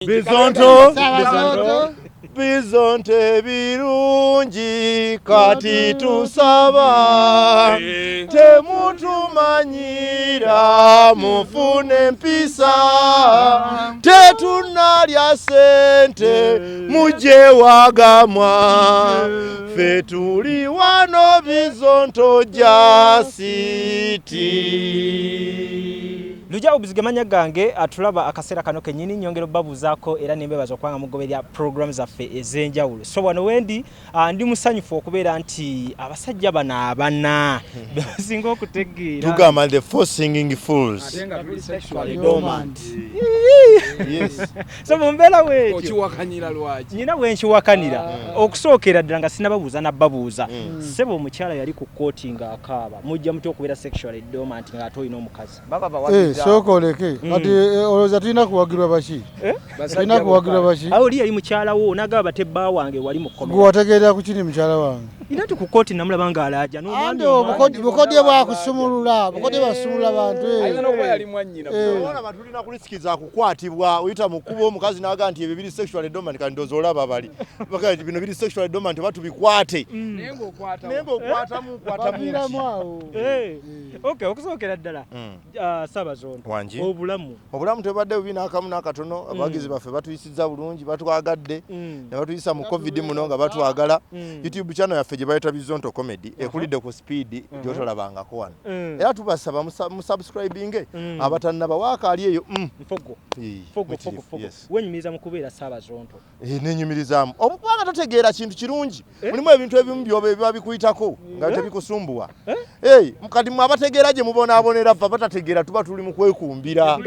Bizonto bizonte birungi kati tusaba temutumanyira mufune mpisa tetunalya sente muje wagamwa fe tuli wano Bizonto jasiti. Luja obuzigemanya gange atulaba akasera kano kenyini nyongero babuzaako era nembebaza okwanga mugoberya programs zaffe ezenjawulo. So wano wendi ndi musanyufu okubeera nti abasajja bana abana basinga okutegeera tugamba the four singing fools sexually dormant. yes so mumbera we Okiwakanyira lwaki nyina wenkiwakanira okusookera ddala nga sinababuuza nabbabuuza sebo omukyala yali ku kooti nga akaaba mujja muti okubeera sexually dormant nga ate olina omukazi sokoleke ati oloza tulina kuwagirwa baki tulina kuwagirwa baki awo oli yali mukyala wo nagaba tebba wange wali mu komera gwategeera ku kini mukyala wange ina tu ku kooti namulaba nga alaja andi bukodye bwakusumulula bukodye basumulula bantu ayina okuba yali mwannyina bona batulina kulisikiza kukwatibwa oyita mukubo omukazi naga nti ebyo biri sexually dormant kandi ndozo olaba bali bakati bino biri sexually dormant batubikwate nengo okwata okwatamu awo okay okusookera ddala Sabazonto obulamu tebadde bubina akamu n'akatono abagizi baffe batuyisizza bulungi batwagadde ne batuyisa mu covid muno nga batwagala YouTube channel yaffe gye bayita Bizonto comedy ekulidde ku speed gyotolabangako wano era tubasaba musubscribing abatannaba waakaali eyo mfogo wenyumiriza mu kubeera Sabazonto nenyumirizaamu obubanga totegeera kintu kirungi mulimu ebintu ebimu byoba ebiba bikuyitako nga tebikusumbuwa kati mwe abategeera gye mubonaabonera ffe abatategeera tuba tuli mu kwekumbira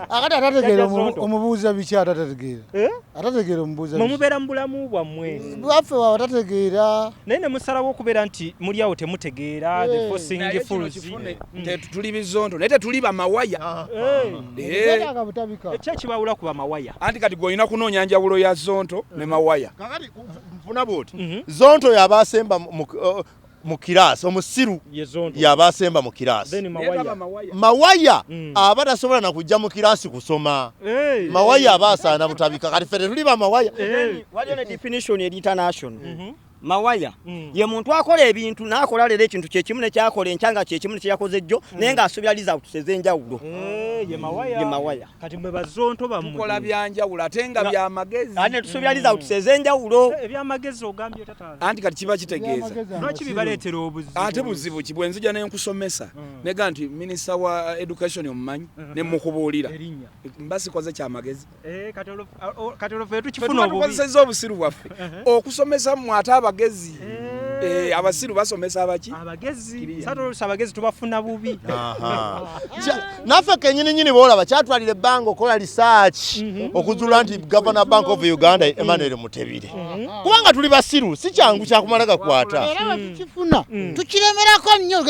akati atategeera omubuuza biki atategeera omubuuza mubeera mu bulamu bwammwe bwaffe wabatategeera naye ne musalawo okubeera nti muli awo temutegeera the forcing fools tuli Bizonto naye tetuli bamawaya ekyekibawula ku bamawaya anti kati gwolina kunoonya njawulo ya Zonto ne mawaya kakati nfuna bwoti Zonto yabasemba mu kirasi omusiru yabasemba mu kirasi mawaya abatasobola nakujja mu kirasi kusoma mawaya abasaana butabika kati ffe tuli bamawaya waliyo ne definition eri international mawaya ye muntu akola ebintu nakola lero ekintu kyekimu nekyakola enkyanga kyekimu nekyakoze jjo naye ng'asobya result ezenjawulo ye mawaya kati mwe Bazonto bammwe tukola byanjawulo ate nga byamagezi ate tusobya result ezenjawulo ebyamagezi ogambye tataala anti kati kiba kitegeeza lwaki bibaleetera obuzibu ate buzibu ki bwe nzija nenkusomesa nega nti minisita wa education omumanyi ne mukubuulira mbasikoze kyamagezi kati olwo tukifuna obukozesa obusiru bwaffe okusomesa mu ate abagezi abasiru basomesa abaki abagezi satolusa abagezi tubafuna bubi naffe kenyini boolaba kyatwalira ebbanga okola research okuzuula nti Governor Bank of Uganda Emmanuel Mutebire kubanga tuli basiru si kyangu kyakumala gakwata era tukifuna tukiremerako nnyo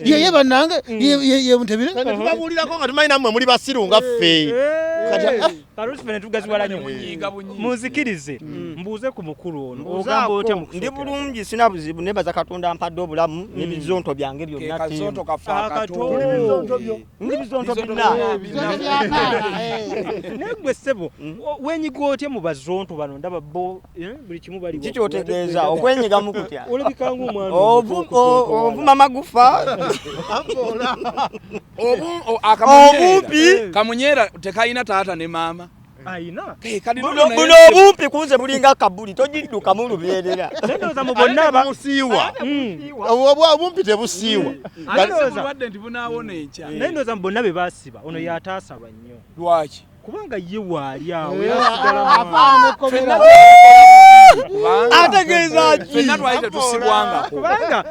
yeye bannange ye Mutebire tubabuulirako nga tumanyi nammwe muli basiru nga ffe kalusifene tugaziwala nnyo munzikirize mbuuze ku mukulu ono ogamba otya mu ndi bulungi sina buzibu nebaza Katonda ampadde obulamu n'ebizonto byange byonna Kazonto kafa ndi Bizonto byonna negwe ssebo wenyiga otya mu Bazonto bano ndaba bo buli kimu bali kikyotegeeza okwenyigamu kutya olabikanga omwana ovuma magufa obumpi kamunyera tekayina taata ne maama ayina buno obumpi kunze bulinga kabuli togiddukamu lubeerera nendoza mu bonna bamusiiwa obumpi tebusiiwa wadde nti bunaawona enkya nendoza mu bonna be basiba ono yataasaba nnyo lwaki kubanga ye waali awo ategeeza ki fenna twali tetusibwangako kubanga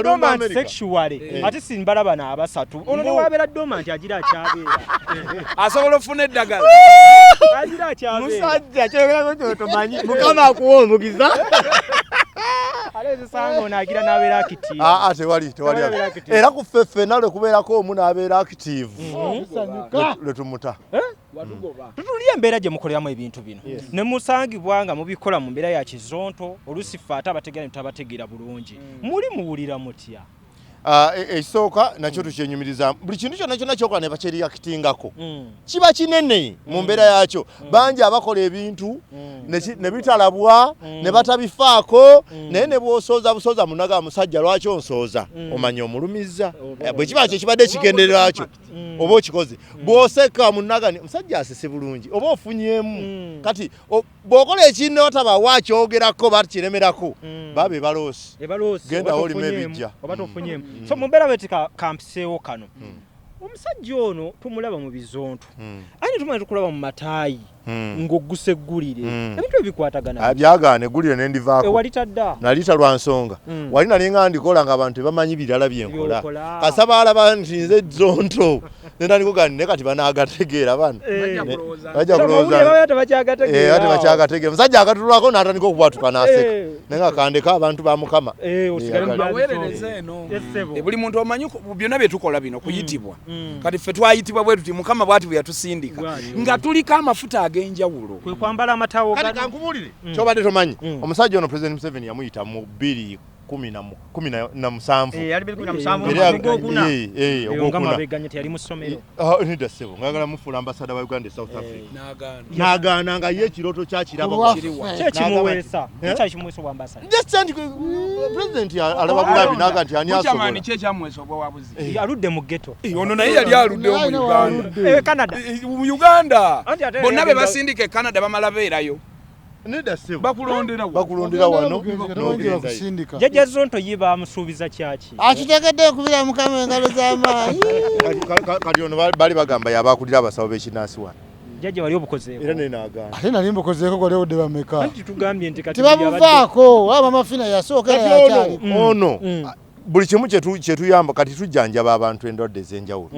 dormant sexually ate simbalaba n'abasatu ono newabeera dormant agira akyabeera asobola ofuna eddagala agira akyabeera musajja kyogerako kyotomanyi mukama akuwa omugiza alezesanga ono agira n'abeera active tewali era ku ffe ffenna lwe kubeerako omu n'abeera active lwe tumuta tutuli embeera gye mukoleramu ebintu bino ne musangibwa nga mubikola mu mbeera ya Kizonto olusi ffe ate abategeera ne tutabategeera bulungi muli muwulira mutya ekisooka nakyo tukyenyumiriza buli kintu kyonna kyonna kyokola ne bakyeriyakitingako kiba kinene mu mbeera yakyo bangi abakola ebintu ne bitalabwa ne batabifaako naye ne bw'osooza munaga musajja lwaki onsooza omanya omulumizza bwe kiba kyo kibadde ekigendererwa kyo oba okikoze bw'oseka munaga musajja asese bulungi oba ofunyemu kati bw'okola ekintu ne watabawo akyogerako bakiremerako baba ebaloosi genda olima ebijja so mumbeera beti kampiseewo kano omusajja ono tumulaba mu bizonto ate tumanyi tukulaba mu mataayi ng'ogguse eggulire ebintu ebikwatagana byagaana eggulire ne ndivaako ewalitadda nalita lwa nsonga wali nalinga ndikola ng'abantu tebamanyi birala byenkola kasaba alaba nti nze zonto nendandikugani ne kati banaagategeera bana bajja kulowooza tebakyagatege musajja akatulwako n'atandika okubwatuka n'aseka naye nga kandeka abantu ba mukama baweerereza eno buli muntu omanyi byonna bye tukola bino kuyitibwa kati ffe twayitibwa bwe tuti mukama bwati bwe yatusindika nga tuliko amafuta ag'enjawulo kwe kwambala amataawo kati kankubulire kyobadde tomanyi omusajja ono President Museveni yamuyita mu 2017 nida sebo ngagala mufuula ambasada wa Uganda South Africa nagaana nga ye kiroto kyakiraba kyekimuweesa ekyakimuweesa obwa ambasada President alaba bulabi naga nti ani asobola kyekyamuweesa obwa wabuzi aludde mu ghetto ono naye yali aluddewo mu Uganda Canada mu Uganda bonna be basindika e Canada bamala beerayo nida sebo bakulondera wano jjajja zonto ye bamusuubiza kyaki akitegedde okubira mukama engalo z'amaanyi kati ono bali bagamba yabakulira abasawo b'ekinaasi wano jjajja wali obukozeeko era nenaagaana ate nali mbukozeeko kolewodde bameka anti tugambye nti kati tebamuvaako waba mafina yasookera yakyali ono buli kimu kyetuyamba kati tujjanjaba abantu endwadde ez'enjawulo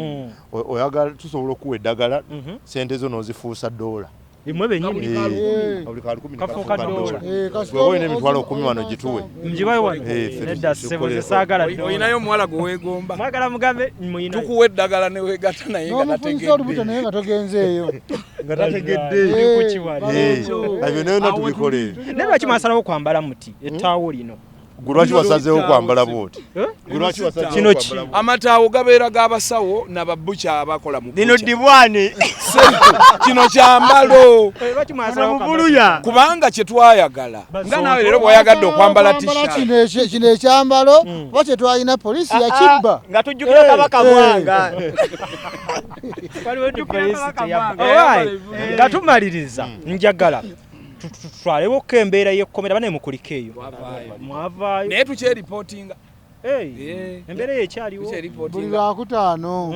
oyagala tusobola okuwa eddagala sente zo n'ozifuusa $1 imwe benyini kafuuka $1 n'emitwalo 10 wano gituwe mjibayo wano nedda sebo zesaagala oyinayo omuwala gwe weegomba mwagala mugambe muyina tukuwa eddagala ne weegatta naye nga tategedde olubuto naye nga togenzeeyo nga tategedde ebyo nayo natubikole naye lwaki mwasalawo kwambala muti ettaawo lino gulwaki wasazeewo kwambala bwoti kino ki amataawo gabeera g'abasawo n'ababbuca abakola mu lino ddibwane kino kyambalo lwaki mwasalawo kwambala kubanga kye twayagala nga naawe leero bw'oyagadde okwambala t-shirt kino ekyambalo oba kye twalina poliisi yakibba nga tujjukira kabaka bwanga nga tumaliriza njagala tutwaleboko embeera y'ekkomera bane mukuliko eyo mwavaayo naye tukyeripootinga embeera eyo ekyaliwo buli lwakutaano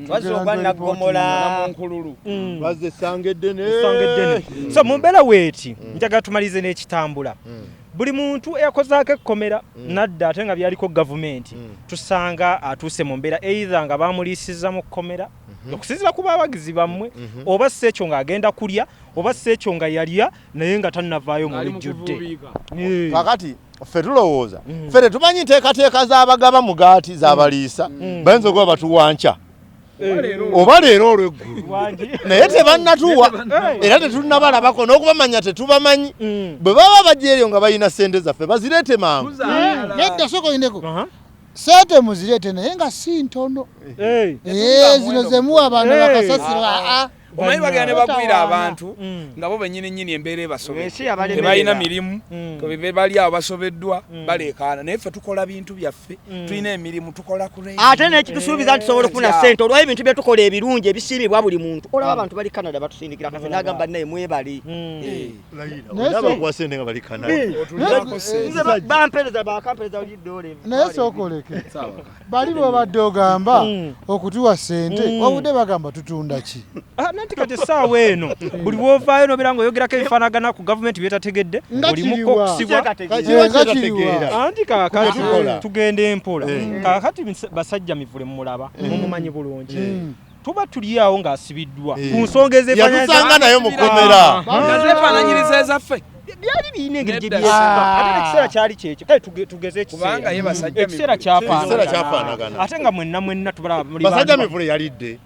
bazooba naggomola munkululu bazze essanga eddene so mu mbeera weeti njagala tumalize n'ekitambula buli muntu eyakozaako ekkomera nadda ate nga byaliko gavumenti tusanga atuuse mu mbeera either nga bamuliisizza mu kkomera okusinziira ku bawagizi bammwe oba si ekyo ng'agenda kulya oba si ekyo nga yalya naye nga tannavaayo mu lujjudde kakati ffe tulowooza ffe tetumanyi nteekateeka z'abagaba mugaati z'abaliisa bayinza okuba batuwanca oba leero olw'eggulu naye tebannatuwa era tetunabalabako n'okubamanya tetubamanyi bwe baba bajja eryo nga balina sente zaffe bazireete mangu nedda sokoyineko sente muzireete naye nga si ntono zino zemuwa abantu bakasasira omanyi bagenda ne bagwira abantu nga bo bennyini embeera ebasobedde tebalina mirimu bali awo basobeddwa baleekaana naye ffe tukola bintu byaffe tulina emirimu tukola kurei ate nekitusuubiza nti tusobola okufuna ssente olwayo ebintu bye tukola ebirungi ebisiimibwa buli muntu olaba abantu bali Canada batusindikira kafe n'agamba naye mwebali bakuwa sente nga bali Canada bampereza bakampereza $1 naye sookoleke bali bwebadde ogamba okutuwa sente wabudde bagamba tutunda ki anti kati essaawa eno buli bw'ovaayo nobeera ng'oyogerako ebifaanagana ku gavumenti byetategedde olimuko okusibwa anti kaakati tugenda empola kaakati basajja mivule mumulaba mumumanyi bulungi tuba tuli awo ng'asibiddwa ku nsonga yatusanga nayo mu kkomera nga zeefaananyiriza ezaffe byali birina engeri gye byesibwa ate ekiseera kyali kyekyo kale tugeze kubanga ye basajja ekiseera kyafaanagana ate nga mwenna tubalaba basajja mivule yalidde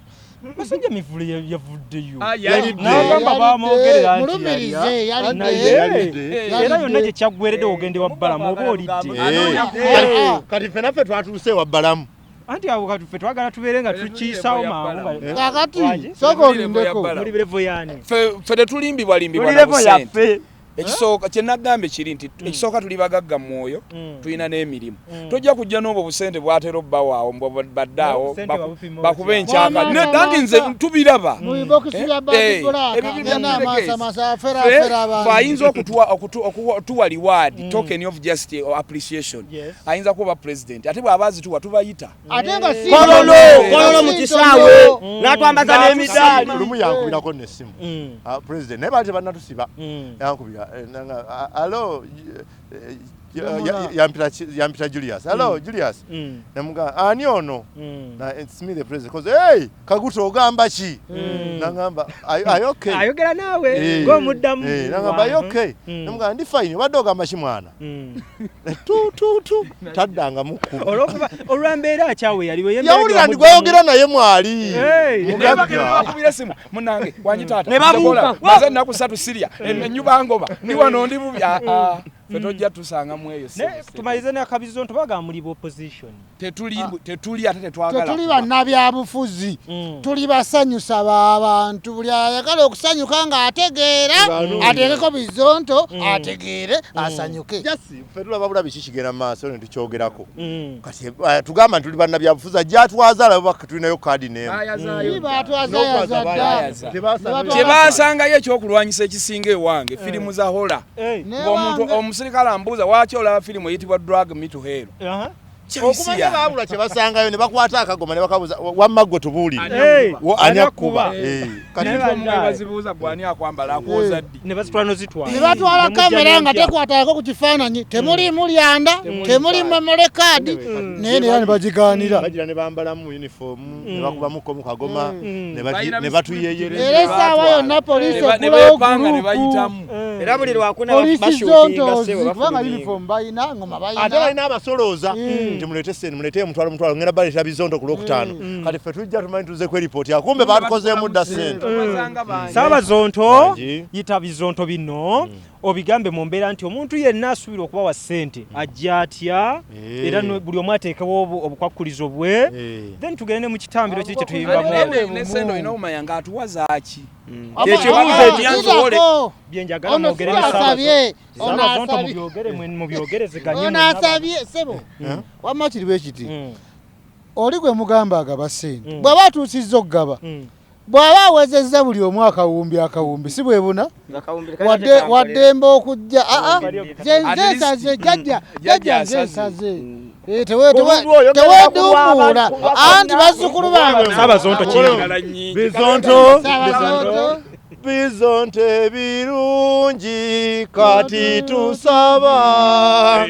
basajja mivule yavuddeyo yalidde n'agamba bamwogerera nti mulumirize era yonna gye kyaggweredde ogende wa bbalamu oba olidde kati ffe naffe twatuuse wa bbalamu anti abo katufe twagala tubeere nga tukiisaawo mangu kakati soko olindeko muri level yani fe tetulimbibwa na sente ekisooka kye nagambe kiri nti ekisooka tuli bagagga mwoyo tulina n'emirimu tojja kujja n'obwo busente bwatera obbawaawo baddaawo bakube enkyaka nedandi nze tubiraba ayinza okutuwa reward token of just appreciation ayinza kuba president ate bw'aba azituwa tubayita kololo mu kisaawe n'atwambaza n'emidaali lumu yankubirako n'essimu president naye baali tebannatusiba yankubira hello yampita Julius hello Julius namuga ani ono na it's me the president cause hey kaguto ogamba ki nangamba are you okay ayogera nawe ngo muddamu nangamba are you okay namuga ndi fine wadoga mashi mwana tu taddanga mukuba olwambeera akyawe yaliwe yawulira ndi gwayogera naye mwali mugabira simu munange wanyitata ne babuka maze nakusatu Syria ennyuba ngoba ndi wano ndi bubi fetojja tusanga mweyo tumalize n'akabizo ntobaga muri opposition tetuli ate tetwagala tetuli bannabyabufuzi tuli basanyusa abantu buli ayagala okusanyuka nga ategeera ateekeko bizonto ategeere asanyuke jasi fetula babula bikikigenda maaso ne tukyogerako kati tugamba tuli bannabyabufuzi ajja atwazala baka tulinayo kaadi n'emu tebasangayo ekyokulwanyisa ekisinga ewange firimu za hola ng'omuntu omusirikale ambuuza lwaki olaba firimu eyitibwa drug me to hell okumanya baabula kye basangayo ne bakwata akagoma ne bakabuuza wamma gwe tubuulire ani akkuba kati bazibuuza gwani akwambala akwoza ddi ne bazitwala nozitwala ne batwala kamera nga tekwatako ku kifaananyi temuli mulyanda temuli memory card naye ne bagigaanira bagira ne bambalamu uniform ne bakubamuko mu kagoma ne batuyeyereza era essaawa yonna poliisi ekulayo gurupu era buli lwakuna bashutinga sebo kubanga uniform bayina ngoma bayina ate balina abasolooza nti mulete sente mulete mutwalo ngenda baleta bizondo ku Lwokutaano kati ffe tujja tumanyi tuze ku report akumbe batukozeemu dda sente Saabazonto yita bizonto bino obigambe mu mbeera nti omuntu yenna asuubira okuba wa ssente ajja atya era buli omu ateekawo obukwakkulizo bwe then tugende mu kitambiro kiri kye tuyimbamu nesente olina omanya nga atuwazaaki kyekibuuzo ekyansobole byenjagala mwogere Saabazonto mubyogerezeganye onasabye sebo wamma kiri bwe kiti oli gwe mugamba agaba ssente bw'aba atuusizza okugaba bw'aba awezezza buli omu akawumbi si bwe buna waddemba okujja nzeesaze jjajja nzeesaze teweeduumuula anti bazzukulu bange Saabazonto bizonte birungi kati tusaba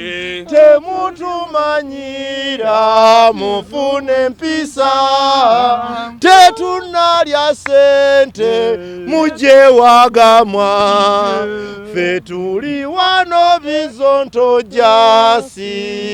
temutumanyira mufune empisa tetunalya sente mujje wagamwa ffe tuli wano bizonto jasiti